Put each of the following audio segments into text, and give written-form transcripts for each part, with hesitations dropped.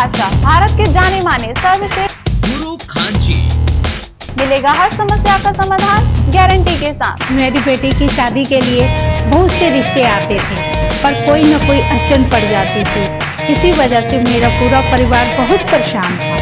बादशाह, भारत के जाने माने सर्वश्रेष्ठ गुरु खान जी। मिलेगा हर समस्या का समाधान गारंटी के साथ। मेरी बेटी की शादी के लिए बहुत से रिश्ते आते थे, पर कोई न कोई अड़चन पड़ जाती थी। इसी वजह से मेरा पूरा परिवार बहुत परेशान था।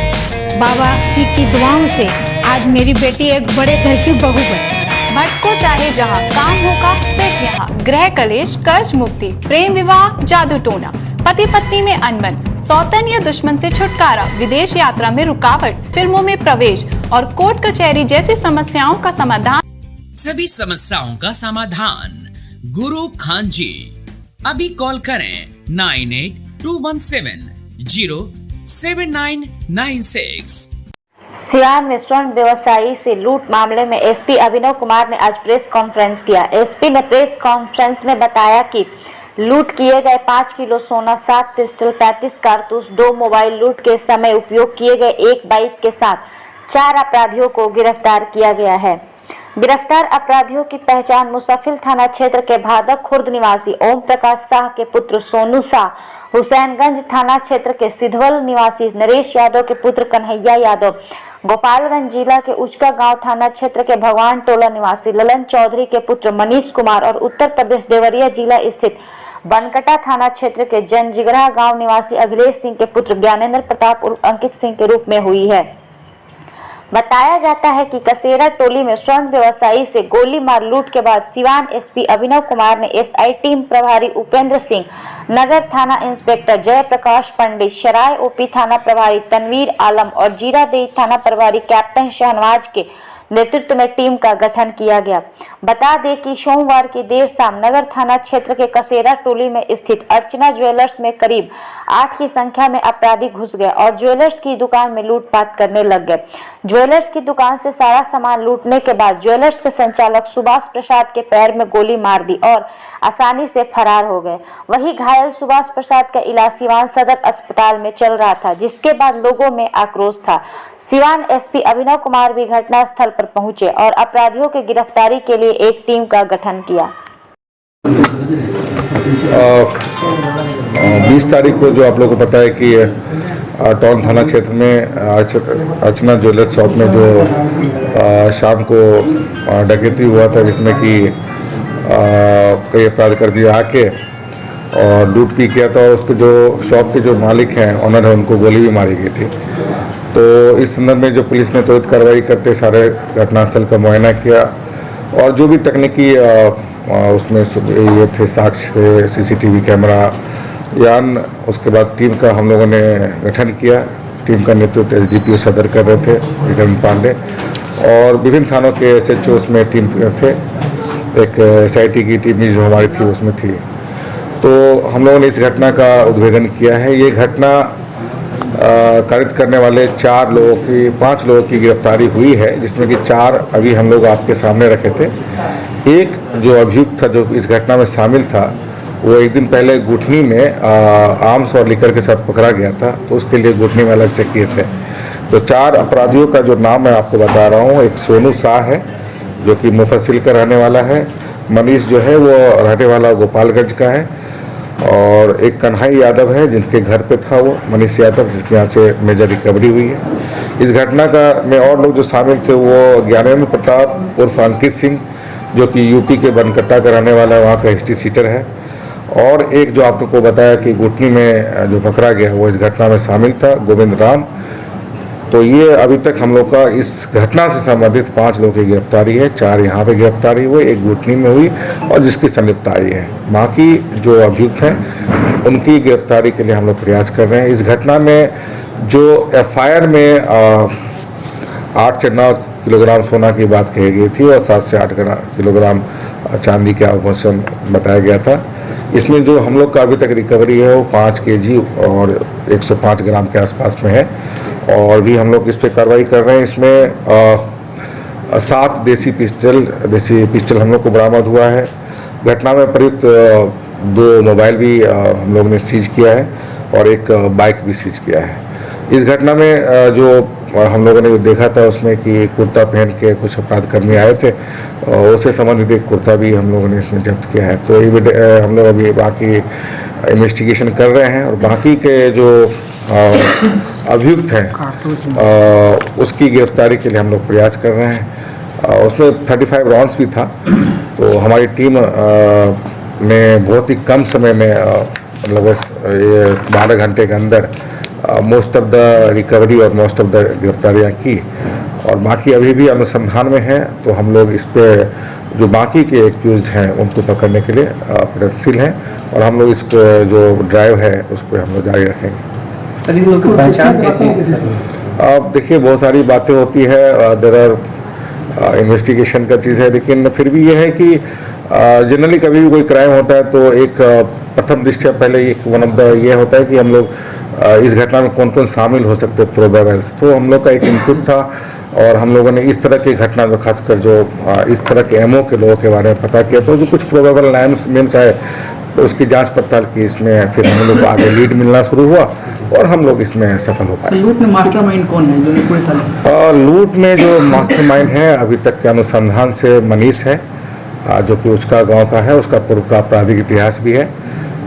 बाबा जी की दुआओं से आज मेरी बेटी एक बड़े घर की बहू बनी। भटको चाहे जहाँ, काम होगा सिर्फ यहाँ। गृह कलेश, कर्ज मुक्ति, प्रेम विवाह, जादू टोना, पति पत्नी में अनबन, सौतन या दुश्मन से छुटकारा, विदेश यात्रा में रुकावट, फिल्मों में प्रवेश और कोर्ट कचहरी जैसी समस्याओं का समाधान। सभी समस्याओं का समाधान गुरु खान जी। अभी कॉल करें 9821707996। सिवान में स्वर्ण व्यवसायी से लूट मामले में एसपी अभिनव कुमार ने आज प्रेस कॉन्फ्रेंस किया। एसपी ने प्रेस कॉन्फ्रेंस में बताया कि लूट किए गए 5 किलो सोना, 7 पिस्टल, 35 कारतूस, 2 मोबाइल, लूट के समय उपयोग किए गए 1 बाइक के साथ 4 अपराधियों को गिरफ्तार किया गया है। गिरफ्तार अपराधियों की पहचान मुसफिल थाना क्षेत्र के भादक खुर्द निवासी ओम प्रकाश शाह के पुत्र सोनू शाह, हुसैनगंज थाना क्षेत्र के सिधवल निवासी नरेश यादव के पुत्र कन्हैया यादव, गोपालगंज जिला के उचका गांव थाना क्षेत्र के भगवान टोला निवासी ललन चौधरी के पुत्र मनीष कुमार और उत्तर प्रदेश देवरिया जिला स्थित बनकटा थाना क्षेत्र के जनजिगरा गांव निवासी अखिलेश सिंह के पुत्र ज्ञानेंद्र प्रताप उर्फ अंकित सिंह के रूप में हुई है। बताया जाता है कि कसेरा टोली में स्वर्ण व्यवसायी से गोली मार लूट के बाद सिवान एसपी अभिनव कुमार ने एसआई टीम प्रभारी उपेंद्र सिंह, नगर थाना इंस्पेक्टर जयप्रकाश पंडित, शराय ओपी थाना प्रभारी तनवीर आलम और जीरादेई थाना प्रभारी कैप्टन शहनवाज के नेतृत्व में टीम का गठन किया गया। बता दें कि सोमवार की देर शाम नगर थाना क्षेत्र के कसेरा टोली में स्थित अर्चना ज्वेलर्स में करीब 8 की संख्या में अपराधी घुस गए और ज्वेलर्स की दुकान में लूटपाट करने लग गए। ज्वेलर्स की दुकान से सारा सामान लूटने के बाद ज्वेलर्स के संचालक सुभाष प्रसाद के पैर में गोली मार दी और आसानी से फरार हो गए। वहीं घायल सुभाष प्रसाद का इलाज सिवान सदर अस्पताल में चल रहा था, जिसके बाद लोगों में आक्रोश था। सिवान एसपी अभिनव कुमार भी घटनास्थल पर पहुंचे और अपराधियों की गिरफ्तारी के लिए एक टीम का गठन किया। 20 तारीख को जो आप लोगों को पता है कि टाउन थाना क्षेत्र में अर्चना ज्वेलर्स शॉप में जो शाम को डकैती हुआ था, जिसमें कि कई अपराधकर्मी आके और लूट भी किया था। उसके जो शॉप के जो मालिक हैं, ऑनर है, उनको गोली भी मारी गई थी। तो इस संदर्भ में जो पुलिस ने त्वरित कार्रवाई करते सारे घटनास्थल का मुआयना किया और जो भी तकनीकी उसमें ये थे साक्ष्य, सीसीटीवी कैमरा यान, उसके बाद टीम का हम लोगों ने गठन किया। टीम का नेतृत्व एसडीपीओ सदर कर रहे थे विक्रम पांडे और विभिन्न थानों के एसएचओ उसमें टीम थे। एक एसआईटी की टीम भी जो हमारी थी उसमें थी। तो हम लोगों ने इस घटना का उद्भेदन किया है। ये घटना कारित करने वाले 5 लोगों की गिरफ्तारी हुई है, जिसमें कि 4 अभी हम लोग आपके सामने रखे थे। एक जो अभियुक्त था जो इस घटना में शामिल था, वो एक दिन पहले गुठनी में आर्म्स और लिकर के साथ पकड़ा गया था, तो उसके लिए गुठनी में अलग से केस है। तो 4 अपराधियों का जो नाम मैं आपको बता रहा हूँ, एक सोनू शाह है जो कि मुफस्सिल का रहने वाला है, मनीष जो है वो रहने वाला गोपालगंज का है, और एक कन्हैया यादव है जिनके घर पे था वो मनीष यादव, जिसके यहाँ से मेजर रिकवरी हुई है। इस घटना का में और लोग जो शामिल थे वो ज्ञानेंद्र प्रताप उर्फ अंकित सिंह जो कि यूपी के बनकट्टा का रहने वाला है, वहाँ का हिस्ट्री सीटर है, और एक जो आपको बताया कि गुटनी में जो पकड़ा गया वो इस घटना में शामिल था, गोविंद राम। तो ये अभी तक हम लोग का इस घटना से संबंधित 5 लोगों की गिरफ्तारी है। 4 यहाँ पे गिरफ्तारी हुई, एक गुटनी में हुई और जिसकी संलिप्तता है। बाकी जो अभियुक्त हैं उनकी गिरफ्तारी के लिए हम लोग प्रयास कर रहे हैं। इस घटना में जो एफआईआर में 8 से 9 किलोग्राम सोना की बात कही गई थी और 7 से 8 किलोग्राम चांदी के आभूषण बताया गया था। इसमें जो हम लोग का अभी तक रिकवरी है वो 5 केजी और 105 ग्राम के आसपास में है, और भी हम लोग इस पर कार्रवाई कर रहे हैं। इसमें 7 देसी पिस्टल हम लोग को बरामद हुआ है। घटना में प्रयुक्त 2 मोबाइल भी हम लोग ने सीज किया है और एक बाइक भी सीज किया है। इस घटना में जो हम लोगों ने देखा था उसमें कि कुर्ता पहन के कुछ अपराधकर्मी आए थे, उससे संबंधित एक कुर्ता भी हम लोगों ने इसमें जब्त किया है। तो हम लोग अभी बाकी इन्वेस्टिगेशन कर रहे हैं और बाकी के जो अभियुक्त हैं उसकी गिरफ्तारी के लिए हम लोग प्रयास कर रहे हैं। उसमें 35 राउंड्स भी था। तो हमारी टीम ने बहुत ही कम समय में लगभग 12 घंटे के अंदर मोस्ट ऑफ द रिकवरी और मोस्ट ऑफ द गिरफ्तारियाँ की और बाकी अभी भी अनुसंधान में है। तो हम लोग इस पे जो बाकी के एक्यूज्ड हैं उनको पकड़ने के लिए प्रयत्नशील हैं और हम लोग इसको जो ड्राइव है उसको हम लोग जारी रखेंगे। सर इन लोगों की पहचान कैसे है? अब देखिए बहुत सारी बातें होती है, देयर आर इन्वेस्टिगेशन का चीज़ है, लेकिन फिर भी ये है कि जनरली कभी भी कोई क्राइम होता है तो एक प्रथम दृष्टया पहले एक वन ऑफ द ये होता है कि हम लोग इस घटना में कौन कौन शामिल हो सकते हैं प्रोबेबल्स। तो हम लोग का एक इनपुट था और हम लोगों ने इस तरह की घटना जो खासकर जो इस तरह के एमओ के लोगों के बारे में पता किया तो जो कुछ प्रोबेबल नेम्स आए तो उसकी जांच पड़ताल की। इसमें फिर हम लोग को आगे लीड मिलना शुरू हुआ और हम लोग इसमें सफल हो पाए। लूट में मास्टरमाइंड कौन है जो पूरे साल? लूट में जो मास्टरमाइंड है अभी तक के अनुसंधान से मनीष है जो कि उचका गांव का है, उसका पूर्व का आपराधिक इतिहास भी है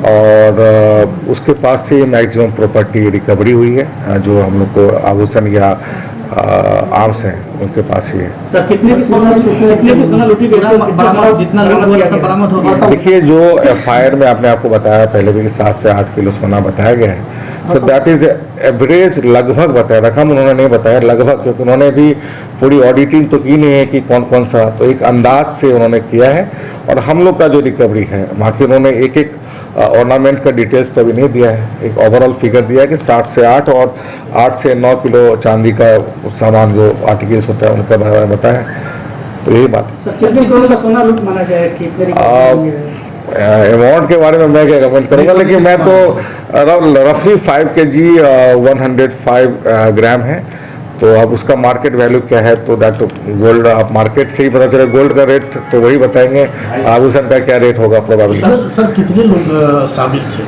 और उसके पास से मैक्सिमम प्रॉपर्टी रिकवरी हुई है। जो हम लोग को आभूषण या आर्म्स हैं उनके पास ही है। सर कितने की सोना लूटी गई? बरामद जितना लूट हुआ सब बरामद हो गया? देखिए जो एफआईआर में आपने आपको बताया पहले भी कि 7 से 8 किलो सोना बताया गया है। सो दैट इज एवरेज, लगभग बताया, रकम उन्होंने नहीं बताया, लगभग, क्योंकि उन्होंने भी पूरी ऑडिटिंग तो की नहीं है कि कौन कौन सा, तो एक अंदाज से उन्होंने किया है। और हम लोग का जो रिकवरी है बाकी उन्होंने एक एक ऑर्नामेंट का डिटेल्स तो अभी नहीं दिया है, एक ओवरऑल फिगर दिया है कि 7 से 8 और 8 से 9 किलो चांदी का सामान जो आर्टिकल्स होता है उनका बारे में बताया। तो यही बात है। सोना लूट माना जाए कि अमाउंट के बारे में मैं क्या कमेंट करूँगा, लेकिन मैं तो रफली 5 kg 105 ग्राम है। तो अब उसका मार्केट वैल्यू क्या है तो दैट गोल्ड आप मार्केट से ही पता चले, गोल्ड का रेट तो वही बताएंगे, आभूषण का क्या रेट होगा प्रोबेबली। सर कितने लोग शामिल थे?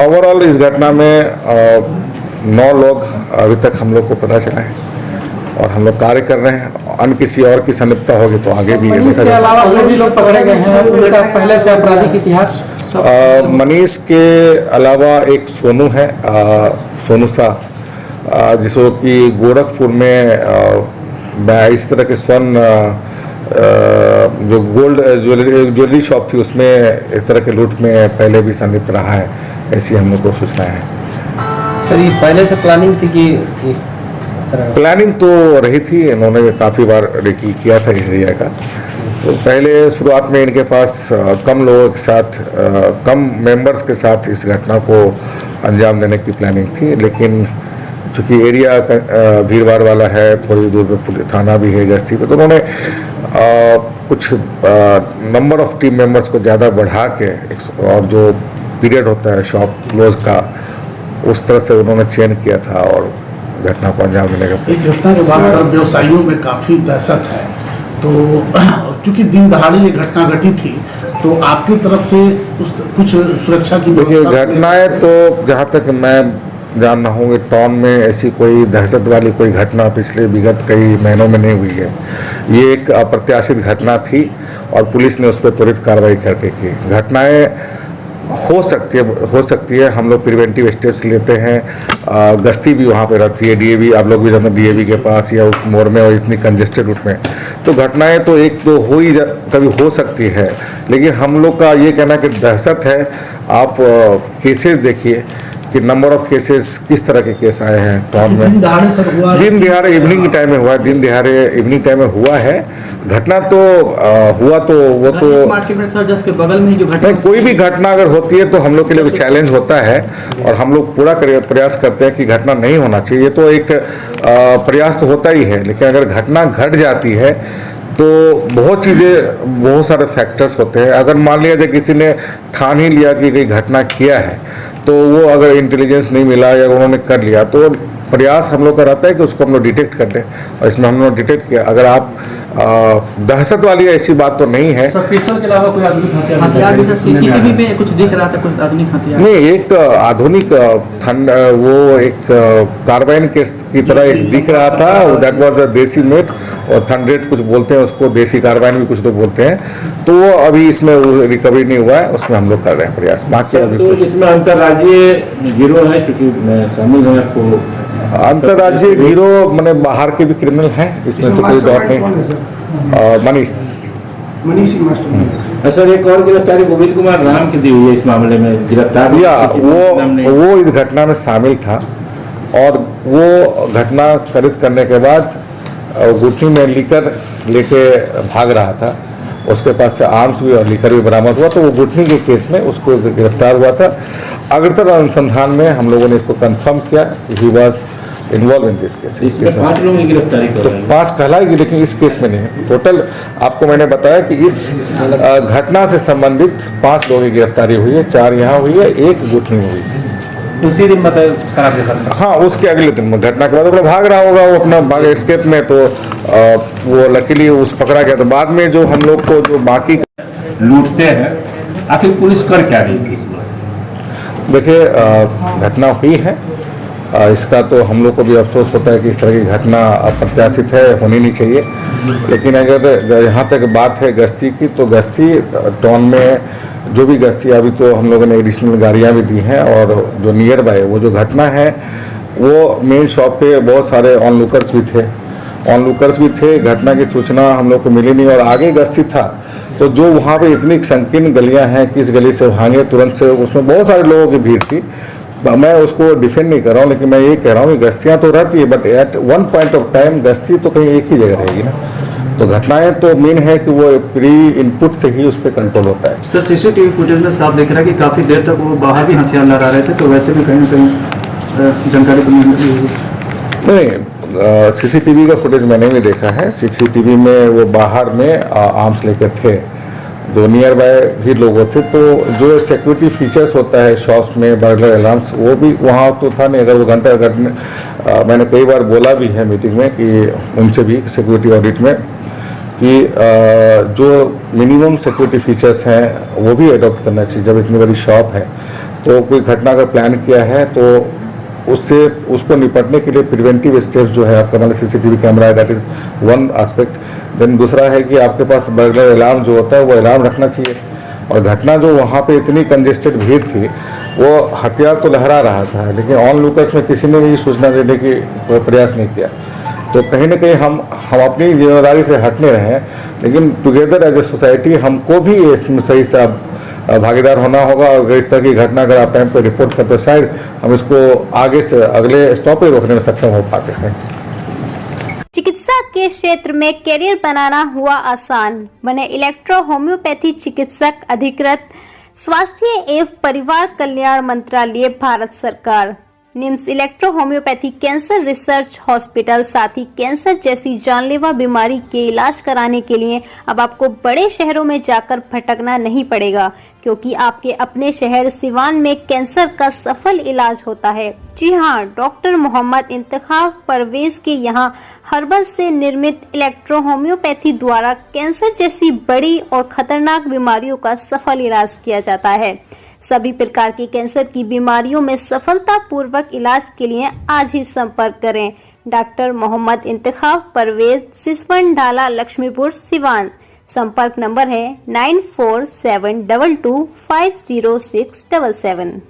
ओवरऑल इस घटना में 9 लोग अभी तक हम लोग को पता चला है और हम लोग कार्य कर रहे हैं। अन्य किसी और की संलिप्तता होगी तो आगे भी इसके अलावा और भी लोग पकड़े गए हैं उनका पहले से आपराधिक इतिहास? मनीष के अलावा एक सोनू है, सोनू शाह, जिसको कि गोरखपुर में इस तरह के स्वर्ण जो गोल्ड ज्वेलरी शॉप थी उसमें इस तरह के लूट में पहले भी संलिप्त रहा है, ऐसी हम लोग को सूचना है। सर ये पहले से प्लानिंग थी कि? प्लानिंग तो रही थी, इन्होंने काफ़ी बार किया था इस एरिया का। तो पहले शुरुआत में इनके पास कम लोगों के साथ, कम मेंबर्स के साथ इस घटना को अंजाम देने की प्लानिंग थी, लेकिन चूँकि एरिया भीड़-भाड़ वाला है, थोड़ी दूर पे पुलिस थाना भी है गश्ती पे, तो उन्होंने कुछ नंबर ऑफ टीम मेंबर्स को ज़्यादा बढ़ा के और जो पीरियड होता है शॉप क्लोज का उस तरह से उन्होंने चेन किया था और घटना को अंजाम देने का। इस घटना के बाद सर व्यवसायियों में काफ़ी दहशत है, तो चूंकि दिन दहाड़े ये घटना घटी थी तो आपकी तरफ से कुछ सुरक्षा की घटनाएं तो जहाँ तक मैं जान रहा हूँ टाउन में ऐसी कोई दहशत वाली कोई घटना पिछले विगत कई महीनों में नहीं हुई है। ये एक अप्रत्याशित घटना थी और पुलिस ने उस पर त्वरित कार्रवाई करके की। घटनाएं हो सकती है, हम लोग प्रिवेंटिव स्टेप्स लेते हैं, गश्ती भी वहाँ पे रहती है, डीएवी, आप लोग भी जानते हैं डीएवी के पास या उस मोड़ में और इतनी कंजेस्टेड रूट में, तो घटनाएं तो एक तो कभी हो सकती है, लेकिन हम लोग का ये कहना कि दहशत है। आप केसेस देखिए कि नंबर ऑफ केसेस किस तरह के केस आए हैं टाउन में। दिन दिहाड़े इवनिंग टाइम में हुआ है, दिन दिहाड़े इवनिंग टाइम में हुआ है। घटना तो हुआ तो वो तो जस्ट के बगल में जो घटना, कोई भी घटना अगर होती है तो हम लोग के लिए चैलेंज होता है और हम लोग पूरा प्रयास करते हैं कि घटना नहीं होना चाहिए। ये तो एक प्रयास तो होता ही है, लेकिन अगर घटना घट जाती है तो बहुत सारे फैक्टर्स होते हैं। अगर मान लिया जाए किसी ने ठान ही लिया कि कोई घटना किया है तो वो अगर इंटेलिजेंस नहीं मिला या उन्होंने कर लिया तो प्रयास हम लोग का रहता है कि उसको हम लोग डिटेक्ट कर लें और इसमें हम लोग डिटेक्ट किया। अगर आप दहशत वाली ऐसी बात तो नहीं है। सर पिस्टल के अलावा कोई आधुनिक हथियार भी सर सीसीटीवी में कुछ दिख रहा था, कुछ आधुनिक हथियार नहीं, एक आधुनिक वो एक कार्बाइन की तरह एक दिख रहा था, दैट वाज अ देसी मेड, और थंडरेट कुछ बोलते हैं उसको, देसी कार्बाइन भी कुछ लोग बोलते हैं, तो वो अभी इसमें रिकवरी नहीं हुआ है, उसमें हम लोग कर रहे हैं प्रयास। बाकी अभी तो इसमें अंतर्राज्यीय गिरोह है, क्योंकि शामिल है आपको अंतर्राज्यीय गिरोह मैंने बाहर के भी क्रिमिनल हैं, इसमें तो कोई डाउट नहीं। मनीष सर, एक और गिरफ्तारी गोविंद कुमार राम की दी हुई है इस मामले में, गिरफ्तार वो इस घटना में शामिल था, और वो घटना खरीद करने के बाद गुटनी में लीकर लेके भाग रहा था, उसके पास से आर्म्स भी और लीकर भी बरामद हुआ, तो वो गुटनी के केस में उसको गिरफ्तार हुआ था। अग्रतर अनुसंधान में हम लोगों ने इसको कंफर्म किया, he was involve in this case. इसमें 5 लोगों की गिरफ्तारी कर रहे हैं, 5 कहलाएगी, लेकिन इस केस में नहीं है। टोटल आपको मैंने बताया कि इस घटना से संबंधित 5 लोगों की गिरफ्तारी हुई है, 4 यहाँ हुई है, 1 गुटनी में हुई है। उसी दिन बताया सर आपके साथ? हाँ, उसके अगले दिन में घटना के बाद अपना भाग रहा होगा, वो अपना भाग एस्केप में, तो वो लकीली उस पकड़ा गया। तो बाद में जो हम लोग को जो बाकी लूटते हैं, आखिर पुलिस कर क्या रही थी इसमें? देखिए, घटना हुई है, इसका तो हम लोग को भी अफसोस होता है कि इस तरह की घटना अप्रत्याशित है, होनी नहीं चाहिए। लेकिन अगर यहाँ तक बात है गश्ती की, तो गश्ती टाउन में जो भी गश्ती, अभी तो हम लोगों ने एडिशनल गाड़ियाँ भी दी हैं, और जो नियर बाय वो जो घटना है, वो मेन शॉप पे बहुत सारे ऑनलुकर्स भी थे, घटना की सूचना हम लोग को मिली नहीं, और आगे गश्ती था, तो जो वहाँ पे इतनी संकीर्ण गलियाँ हैं, किस गली से भागे तुरंत से, उसमें बहुत सारे लोगों की भीड़ थी। मैं उसको डिफेंड नहीं कर रहा हूँ, लेकिन मैं ये कह रहा हूँ कि गश्तियाँ तो रहती है, but at one point of time गश्ती तो कहीं एक ही जगह रहेगी ना। तो घटनाएं तो मेन है कि वो प्री इनपुट से ही उस पर कंट्रोल होता है। सर सीसीटीवी फुटेज में साफ दिख रहा है कि काफी देर तक वो बाहर भी हथियार लहरा रहे थे, तो वैसे भी कहीं ना कहीं जानकारी तो नहीं, सीसीटीवी का फुटेज मैंने भी देखा है। सीसीटीवी में वो बाहर में आर्म्स लेके थे, जो नियर बाय भी लोग थे, तो जो सिक्योरिटी फीचर्स होता है शॉप्स में, बर्गलर अलार्म्स, वो भी वहाँ तो था नहीं। अगर वो घंटा मैंने कई बार बोला भी है मीटिंग में कि उनसे भी सिक्योरिटी ऑडिट में कि जो मिनिमम सिक्योरिटी फीचर्स हैं वो भी अडॉप्ट करना चाहिए। जब इतनी बड़ी शॉप है, तो कोई घटना का प्लान किया है, तो उसको निपटने के लिए प्रिवेंटिव स्टेप्स जो है, आपका मतलब सीसीटीवी कैमरा है, that is one aspect. Then दूसरा है कि आपके पास बर्गलर अलार्म जो होता है वो अलार्म रखना चाहिए। और घटना जो वहाँ पे इतनी कंजेस्टेड भीड़ थी, वो हथियार तो लहरा रहा था, लेकिन ऑन लुकर्स में किसी ने भी सूचना देने की प्रयास नहीं किया। तो कहीं ना कहीं हम अपनी जिम्मेदारी से हटने रहे हैं, लेकिन टुगेदर एज ए सोसाइटी हमको भी इसमें सही से भागीदार होना होगा। और इस तरह की घटना अगर आप टाइम पर रिपोर्ट करते, शायद हम इसको आगे से अगले स्टॉप पे रोकने में सक्षम हो पाते हैं। चिकित्सा के क्षेत्र में करियर बनाना हुआ आसान, बने इलेक्ट्रो होम्योपैथी चिकित्सक अधिकृत स्वास्थ्य एवं परिवार कल्याण मंत्रालय भारत सरकार। NIMS electro homeopathy cancer research hospital, साथ ही कैंसर जैसी जानलेवा बीमारी के इलाज कराने के लिए अब आपको बड़े शहरों में जाकर भटकना नहीं पड़ेगा, क्योंकि आपके अपने शहर सिवान में कैंसर का सफल इलाज होता है। जी हाँ, डॉक्टर मोहम्मद इंतखाब परवेज के यहाँ हर्बल से निर्मित इलेक्ट्रो होम्योपैथी द्वारा कैंसर जैसी बड़ी और खतरनाक बीमारियों का सफल इलाज किया जाता है। सभी प्रकार की कैंसर की बीमारियों में सफलतापूर्वक इलाज के लिए आज ही संपर्क करें। डॉक्टर मोहम्मद इंतखाब परवेज, सिसवन ढाला, लक्ष्मीपुर, सिवान। संपर्क नंबर है 9472250677।